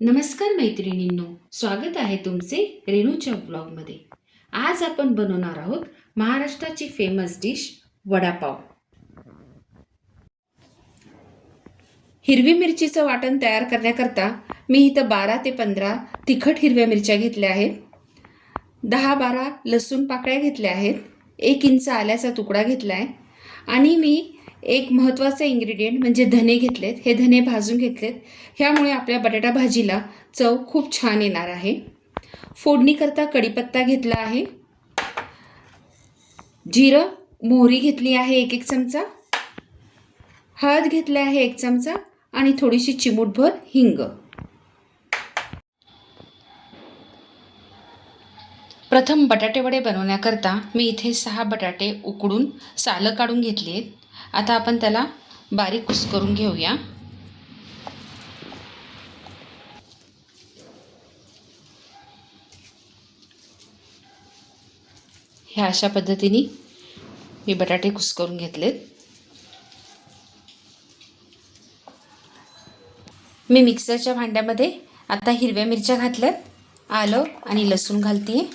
नमस्कार मैत्रिणींनो, स्वागत आहे तुमचे रेणूच्या ब्लॉगमध्ये। आज आपण बनवणार आहोत महाराष्ट्राची फेमस डिश वडापाव। हिरवी मिरचीचं वाटण तयार करण्याकरता मी इथं 12 ते 15 तिखट हिरव्या मिरच्या घेतल्या आहेत, 10-12 लसूण पाकळ्या घेतल्या आहेत, 1 इंच आल्याचा तुकडा घेतला आहे आणि मी एक महत्त्वाचा इन्ग्रेडियंट म्हणजे धने घेतलेत। हे धने भाजून घेतलेत, ह्यामुळे आपल्या बटाटा भाजीला चव खूप छान येणार आहे। फोडणी करता कढीपत्ता घेतला आहे, जिरं मोहरी घेतली आहे 1-1 चमचा, हळद घेतली आहे 1 चमचा आणि थोडीशी चिमूटभर हिंग। प्रथम बटाटे वडे बनवण्याकरता मी इथे 6 बटाटे उकडून सालं काढून घेतली आहेत। आता आपण त्याला बारीक कुस्करून घेऊया। ह्या अशा पद्धतीने मी बटाटे कुस्करून घेतलेत। मी मिक्सरच्या भांड्यामध्ये आता हिरव्या मिरच्या घातल्यात, आलं आणि लसूण घालते,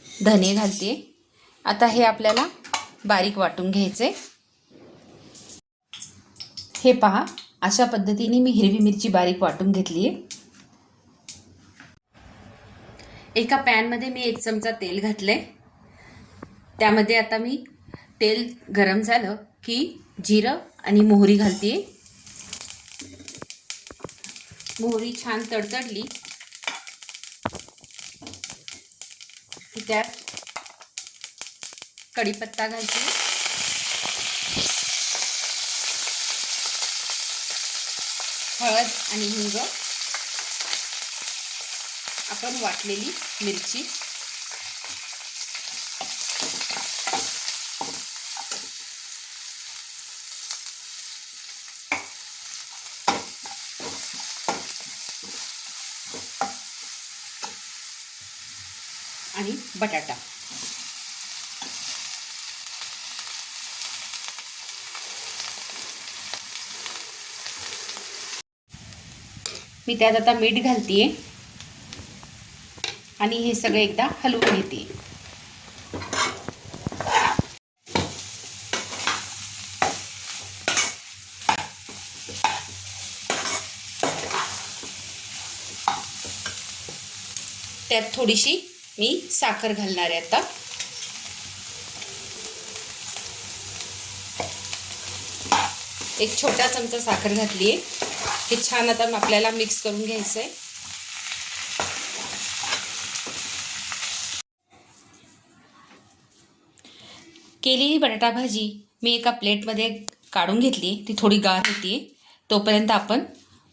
धने घालते। आता हे आपल्याला बारीक वाटून घ्यायचे। हे पहा, अशा पद्धतीने मी हिरवी मिरची बारीक वाटून घेतली आहे। एका पॅन मध्ये मी 1 चमचा तेल घातले, त्यामध्ये आता मी तेल गरम झालं की जिरं आणि मोहरी घालते। मोहरी छान तडतडली की त्यात कढीपत्ता घालते, हळद आणि हिंग, आपण वाटलेली मिरची, आणि बटाटा। मी त्यात आता मीठ घालते आणि हे सगळं एकदा हलवून घेते। त्यात थोडीशी मी साखर घालणार आहे आता। एक छोटा चमचा साखर घातली आहे। हे छान आता आपल्याला मिक्स करून घ्यायचं आहे। केलेली बटाटा भाजी मी एका प्लेटमध्ये काढून घेतली, ती थोडी गार होती। तोपर्यंत आपण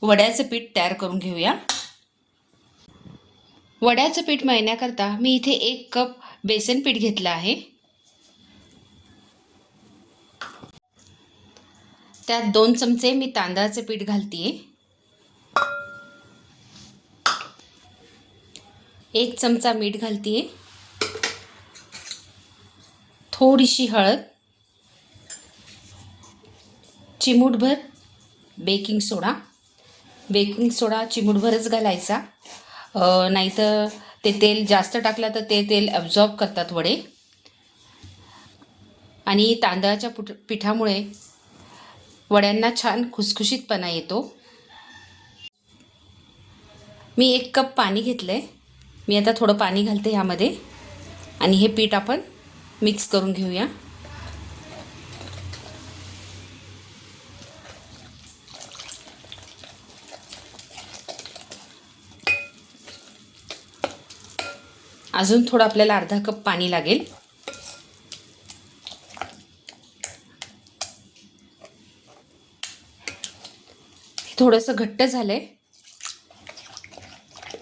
वड्याचं पीठ तयार करून घेऊया। वड्याचं पीठ मळण्याकरता मी इथे 1 कप बेसन पीठ घेतलं आहे, त्यात 2 चमचे मी तांदळाचे पीठ घालते, 1 चमचा मीठ घालते, थोडीशी हळद, चिमूटभर बेकिंग सोडा। बेकिंग सोडा चिमूटभरच घालायचा, नाहीतर ते तेल जास्त टाकलं तर ते तेल ॲब्झॉर्ब करतात वडे, आणि तांदळाच्या पिठामुळे वड्यांना छान खुसखुशीतपणा येतो। मी 1 कप पाणी घेतलंय, मी आता थोडं पाणी घालते ह्यामध्ये आणि हे पीठ आपण मिक्स करून घेऊया। अजून थोडं आपल्याला अर्धा कप पाणी लागेल। थोडंसं घट्ट झालंय,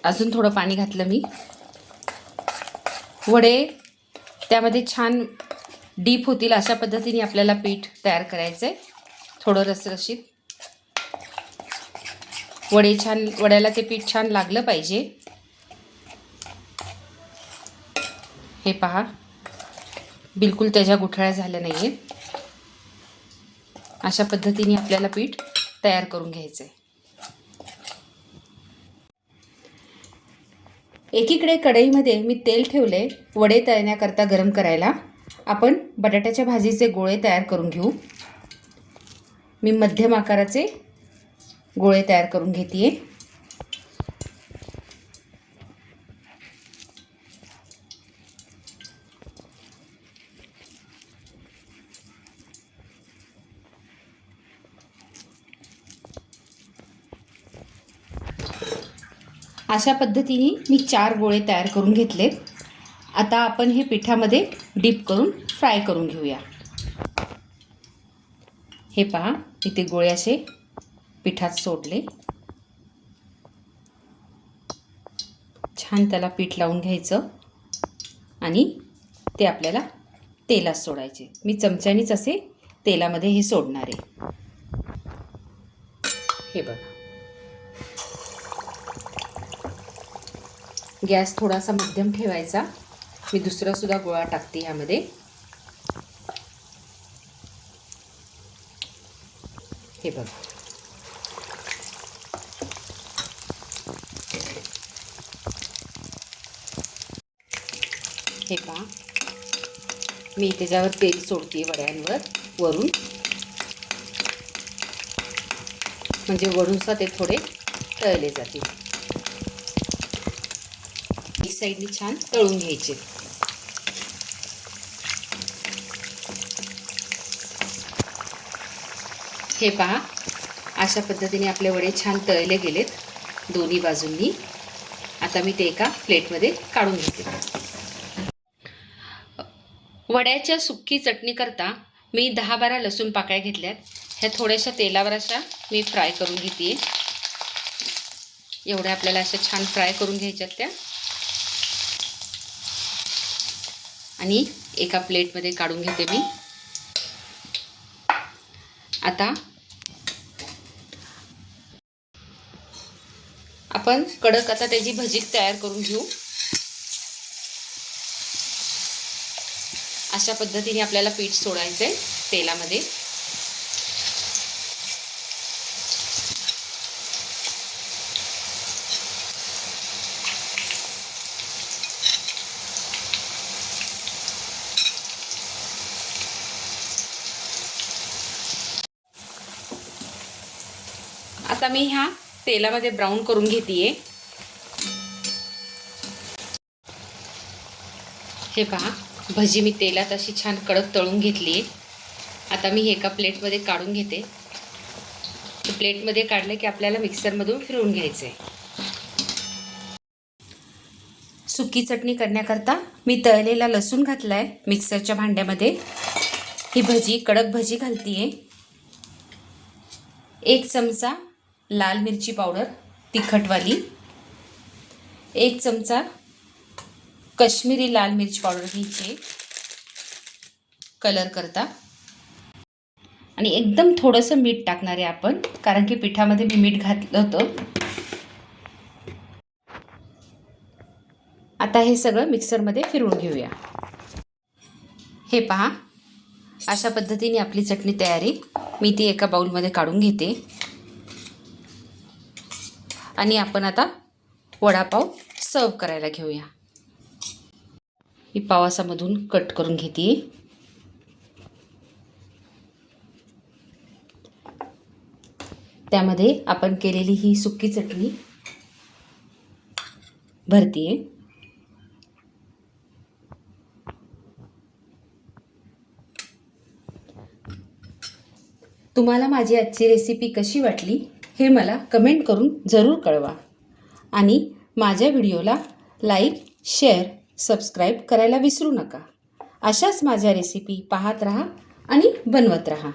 अजून थोडं पाणी घातलं मी। वडे त्यामध्ये छान डीप होतील अशा पद्धतीने आपल्याला पीठ तयार करायचं आहे, थोडं रसरशीत। वड्याला ते पीठ छान लागलं पाहिजे। हे पहा, बिलकुल त्याच्या गुठळ्या झाल्या नाहीये। अशा पद्धतीने आपल्याला पीठ तयार करून घ्यायचं आहे। एकीकडे कढईमध्ये मी तेल ठेवले वडे तळण्याकरता गरम करायला. आपण बटाट्याच्या भाजीचे गोळे तयार करून घेऊ. मी मध्यम आकाराचे गोळे तयार करून घेते. अशा पद्धतीने मी 4 गोळे तयार करून घेतलेत. आता आपण हे पिठामध्ये डीप करून फ्राय करून घेऊया. हे पहा, इथे गोळे असे पिठात सोडले. छान त्याला पीठ लावून घ्यायचं आणि ते आपल्याला तेलात सोडायचे. मी चमच्यानीच असे तेलामध्ये हे सोडणार आहे. हे बघा, गॅस थोडासा मध्यम ठेवायचा. मी दुसरा सुद्धा गोळा टाकते यामध्ये. हे बघा, हे पहा, मी त्याच्यावर तेल सोडते वड्यांवर वरून, म्हणजे वरूनसा ते थोडे तळले जातील. एक साईडनी छान तळून घ्यायचे. हे पहा, अशा पद्धतीने आपले वडे छान तळले गेलेत दोन्ही बाजूंनी. आता मी ते एका प्लेटमध्ये काढून घेते. वड्याच्या सुक्की चटणी करता मी 10-12 लसूण पाकळ्या घेतल्यात. ह्या थोड्याशा तेलावर अशा मी फ्राय करून घेते. एवढ्या आपल्याला अशा छान फ्राय करून घ्यायच्यात त्या, आणि एका प्लेटमध्ये काढून घेते मी. आता आपण कडक आता त्याची भजी तयार करून घेऊ. अशा पद्धतीने आपल्याला पीठ सोडायचं आहे तेलामध्ये. आता मी ह्या तेलामध्ये ब्राऊन करून घेतेय. हे पहा, भजी मी तेलात अशी छान कडक तळून घेतली आहे. आता मी हे एका प्लेटमध्ये काढून घेते. प्लेटमध्ये काढलं की आपल्याला मिक्सरमधून फिरवून घ्यायचं आहे. सुकी चटणी करण्याकरता मी तळलेला लसूण घातला आहे मिक्सरच्या भांड्यामध्ये. ही भजी, कडक भजी घालतीये. 1 चमचा लाल मिरची पावडर तिखटवाली, 1 चमचा काश्मीरी लाल मिर्च पावडर घ्यायची कलर करता, आणि एकदम थोडंसं मीठ टाकणार आहे आपण, कारण की पिठामध्ये मी मीठ घातलं होतं. आता हे सगळं मिक्सरमध्ये फिरवून घेऊया. हे पहा, अशा पद्धतीने आपली चटणी तयार आहे. मी ती एका बाउलमध्ये काढून घेते. आणि आपण आता वडापाव सर्व करायला घेऊया. ही पावासामधून कट करून घेते. त्यामध्ये आपण केलेली ही सुकी चटणी भरतीये. तुम्हाला माझी आजची रेसिपी कशी वाटली हे मला कमेंट करून जरूर कळवा. आणि माझ्या व्हिडिओला लाईक, शेअर, सबस्क्राईब करायला विसरू नका. अशाच माझ्या रेसिपी पाहत राहा आणि बनवत राहा.